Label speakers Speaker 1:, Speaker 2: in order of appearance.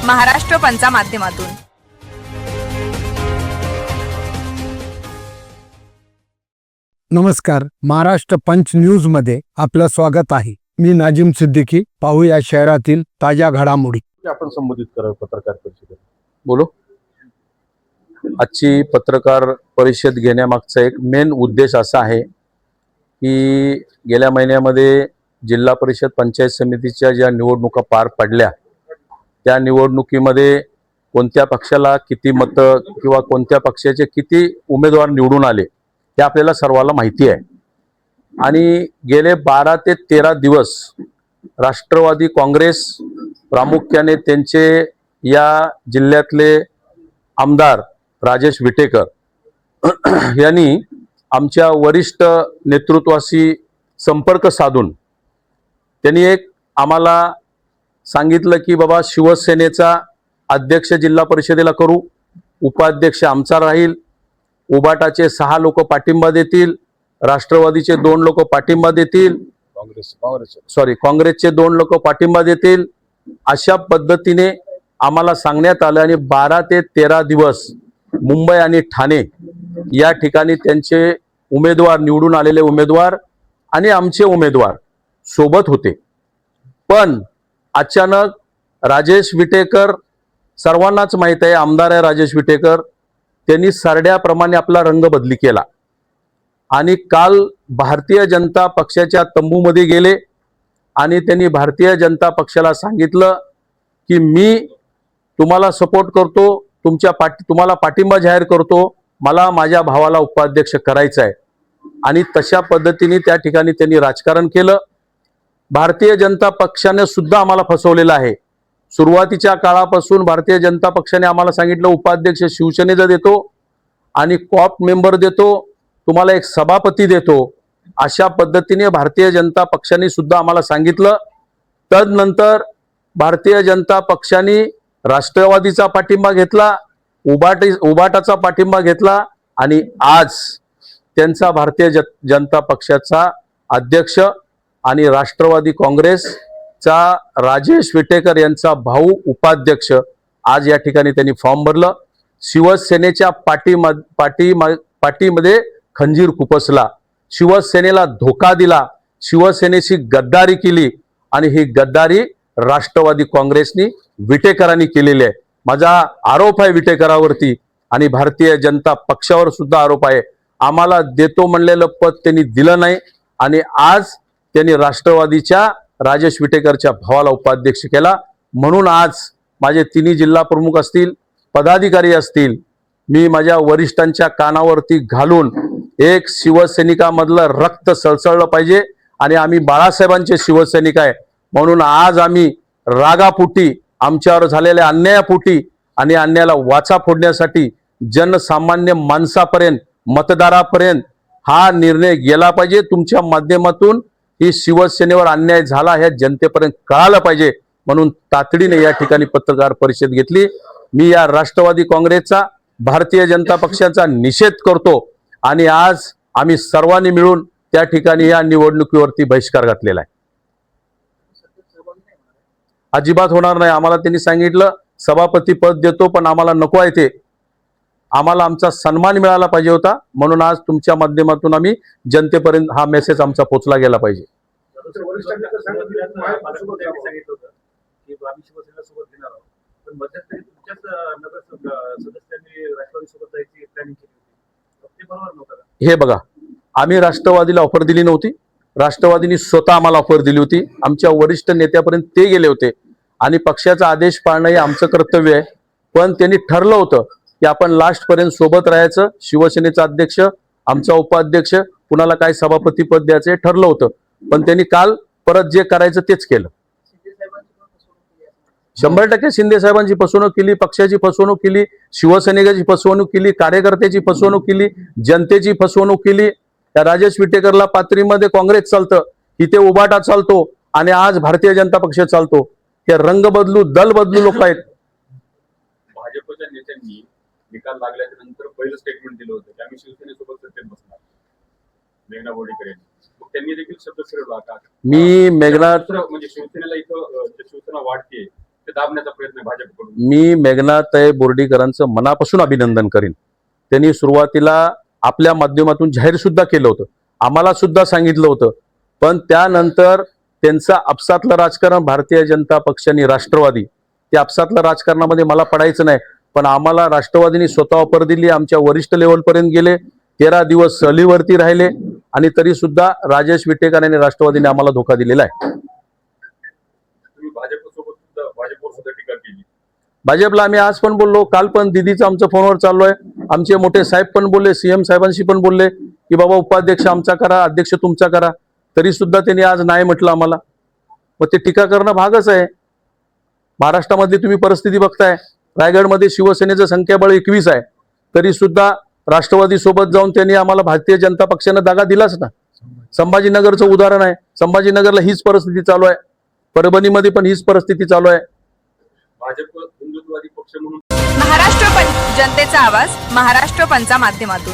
Speaker 1: महाराष्ट्र पंचा माध्यमातून।
Speaker 2: नमस्कार, महाराष्ट्र पंच न्यूज मध्ये आपलं स्वागत आहे। मी नाजिम सिद्दीकी। पाहूया शहरातील ताज्या घडामोडी।
Speaker 3: आपण संबोधित करावं पत्रकार परिषदेत। बोलो। आजची पत्रकार परिषद घेण्यामागचा एक मेन उद्देश असा आहे की गेल्या महिन्यामध्ये जिल्हा परिषद पंचायत समितीच्या ज्या निवडणुका पार पडल्या त्या निवडणुकीमध्ये कोणत्या पक्षाला किती मतं किंवा कोणत्या पक्षाचे किती उमेदवार निवडून आले हे आपल्याला सर्वांना माहिती आहे। आणि गेले 12 ते 13 दिवस राष्ट्रवादी काँग्रेस प्रामुख्याने त्यांचे या जिल्ह्यातले आमदार राजेश विटेकर यांनी आमच्या वरिष्ठ नेतृत्वाशी संपर्क साधून त्यांनी एक आम्हाला सांगितलं की बाबा शिवसेनेचा अध्यक्ष जिल्हा परिषदेला करू, उपाध्यक्ष आमचा राहील, उबाटाचे 6 लोक पाठिंबा देतील, राष्ट्रवादीचे 2 लोक पाठिंबा देतील, काँग्रेसचे 2 लोक पाठिंबा देतील, अशा पद्धतीने आम्हाला सांगण्यात आलं। आणि 12 ते 13 दिवस मुंबई आणि ठाणे या ठिकाणी त्यांचे उमेदवार निवडून आलेले उमेदवार आणि आमचे उमेदवार सोबत होते। पण अचानक राजेश विटेकर, सर्वांनाच माहित आहे आमदार आहे राजेश विटेकर, त्यांनी सरड्याप्रमाणे आपला रंग बदली केला आणि काल भारतीय जनता पक्षाच्या तंबूमध्ये गेले आणि त्यांनी भारतीय जनता पक्षाला सांगितलं की मी तुम्हाला सपोर्ट करतो, तुम्हाला पाठिंबा जाहीर करतो, मला माझ्या भावाला उपाध्यक्ष करायचं आहे। आणि तशा पद्धतीने त्या ठिकाणी त्यांनी राजकारण केलं। भारतीय जनता पक्षाने सुद्धा आम्हाला फसवलेलं आहे। सुरुवातीच्या काळापासून भारतीय जनता पक्षाने आम्हाला सांगितलं उपाध्यक्ष शिवसेनेचा देतो आणि कॉप मेंबर देतो, तुम्हाला एक सभापती देतो, अशा पद्धतीने भारतीय जनता पक्षाने सुद्धा आम्हाला सांगितलं। तदनंतर भारतीय जनता पक्षाने राष्ट्रवादीचा पाठिंबा घेतला, उबाटाचा पाठिंबा घेतला आणि आज त्यांचा भारतीय जनता पक्षाचा अध्यक्ष आणि राष्ट्रवादी काँग्रेसचा राजेश विटेकर यांचा भाऊ उपाध्यक्ष आज या ठिकाणी त्यांनी फॉर्म भरलं। शिवसेनेच्या पाठीमध्ये खंजीर खुपसला, शिवसेनेला धोका दिला, शिवसेनेशी गद्दारी केली आणि ही गद्दारी राष्ट्रवादी काँग्रेसनी विटेकरांनी केलेली आहे। माझा आरोप आहे विटेकरावरती आणि भारतीय जनता पक्षावर सुद्धा आरोप आहे। आम्हाला देतो म्हणलेलं पद त्यांनी दिलं नाही आणि आज त्यांनी राष्ट्रवादीच्या राजेश विटेकरच्या भावाला उपाध्यक्ष केला। म्हणून आज माझे 3 जिल्हा प्रमुख असतील, पदाधिकारी असतील, मी माझ्या वरिष्ठांच्या कानावरती घालून एक शिवसैनिकामधलं रक्त सळसळलं पाहिजे आणि आम्ही बाळासाहेबांचे शिवसैनिक आहे म्हणून आज आम्ही रागापोटी, आमच्यावर झालेल्या अन्यायापोटी आणि अन्यायाला वाचा फोडण्यासाठी जनसामान्य माणसापर्यंत, मतदारापर्यंत हा निर्णय गेला पाहिजे। तुमच्या माध्यमातून ही शिवसेनेवर अन्याय झाला ह्या जनतेपर्यंत कळालं पाहिजे म्हणून तातडीने या ठिकाणी पत्रकार परिषद घेतली। मी या राष्ट्रवादी काँग्रेसचा, भारतीय जनता पक्षाचा निषेध करतो आणि आज आम्ही सर्वांनी मिळून त्या ठिकाणी या निवडणुकीवरती बहिष्कार घातलेला आहे। अजिबात होणार नाही। आम्हाला त्यांनी सांगितलं सभापती पद देतो पण आम्हाला नको आहे ते, आम्हाला आमचा सन्मान मिळाला पाहिजे होता म्हणून आज तुमच्या माध्यमातून आम्ही जनतेपर्यंत हा मेसेज आमचा पोहोचला गेला पाहिजे। हे बघा, आम्ही राष्ट्रवादीला ऑफर दिली नव्हती, राष्ट्रवादीने स्वतः आम्हाला ऑफर दिली होती। आमच्या वरिष्ठ नेत्यापर्यंत ते गेले होते आणि पक्षाचा आदेश पाळणं हे आमचं कर्तव्य आहे। पण त्यांनी ठरलं होतं की आपण लास्ट पर्यंत सोबत राहायचं, शिवसेनेचा अध्यक्ष, आमचा उपाध्यक्ष, कुणाला काय सभापती पद द्यायचं हे ठरलं होतं। पण त्यांनी काल परत जे करायचं तेच केलं। 100% शिंदे साहेबांची फसवणूक केली, पक्षाची फसवणूक केली, शिवसैनिकाची फसवणूक केली, कार्यकर्त्याची फसवणूक केली, जनतेची फसवणूक केली। त्या राजेश विटेकरला पाथरीमध्ये काँग्रेस चालतं, इथे उबाटा चालतो आणि आज भारतीय जनता पक्ष चालतो। हे रंग बदलू, दल बदलू लोक आहेत।
Speaker 4: भाजपच्या नेत्यांनी निकाल लागल्याच्या नंतर पहिलं स्टेटमेंट दिलं होतं की आम्ही शिवसेनेसोबत सत्तेत बसणार, मेघना बोर्डीकर यांनी। त्यांनी देखील शब्द फिरवला का
Speaker 3: मी मेघना
Speaker 4: म्हणजे शिवसेनेला इथं शिवसेना वाढते ते दाबण्याचा प्रयत्न आहे भाजपकडून.
Speaker 3: मी मेघनाताई बोर्डीकरांचं मनापासून अभिनंदन करीन. त्यांनी सुरुवातीला आपल्या माध्यमातून जाहीर सुद्धा केलं होतं, आम्हाला सुद्धा सांगितलं होतं, पण त्यानंतर त्यांचं आपसातलं राजकारण भारतीय जनता पक्ष आणि राष्ट्रवादी, त्या आपसातल्या राजकारणामध्ये मला पडायचं नाही, पण आम्हाला राष्ट्रवादीने स्वतः ऑफर दिली, आमच्या वरिष्ठ लेवलपर्यंत गेले, 13 दिवस सहलीवरती राहिले आणि तरी सुद्धा राजेश विटेकर आणि राष्ट्रवादीने आम्हाला धोका दिलेला आहे.
Speaker 4: तुम्ही भाजपसोबत सुद्धा भाजपवर सुद्धा टीका केली.
Speaker 3: भाजपला आम्ही आज पण बोललो, काल पण दिदीचं आमचं फोनवर चालू आहे, आमचे मोठे साहेब पण बोलले, सीएम साहेबांशी पण बोलले की बाबा उपाध्यक्ष आमचा करा, अध्यक्ष तुमचा करा, तरी सुद्धा त्यांनी आज नाही म्हटलं आम्हाला. मग ते टीका करणं भागच आहे. महाराष्ट्रामधली तुम्ही परिस्थिती बघताय, रायगडमध्ये शिवसेनेचं संख्याबळ 21 आहे, तरी सुद्धा राष्ट्रवादी सोबत जाऊन त्यांनी आम्हाला भारतीय जनता पक्षानं दागा दिलाच ना. संभाजीनगरचं उदाहरण आहे, संभाजीनगरला हीच परिस्थिती चालू आहे, परभणीमध्ये पण हीच परिस्थिती चालू आहे.
Speaker 4: भाजप हिंदुत्ववादी पक्ष म्हणून
Speaker 1: महाराष्ट्र जनतेचा आवाज महाराष्ट्र पंचा माध्यमातून.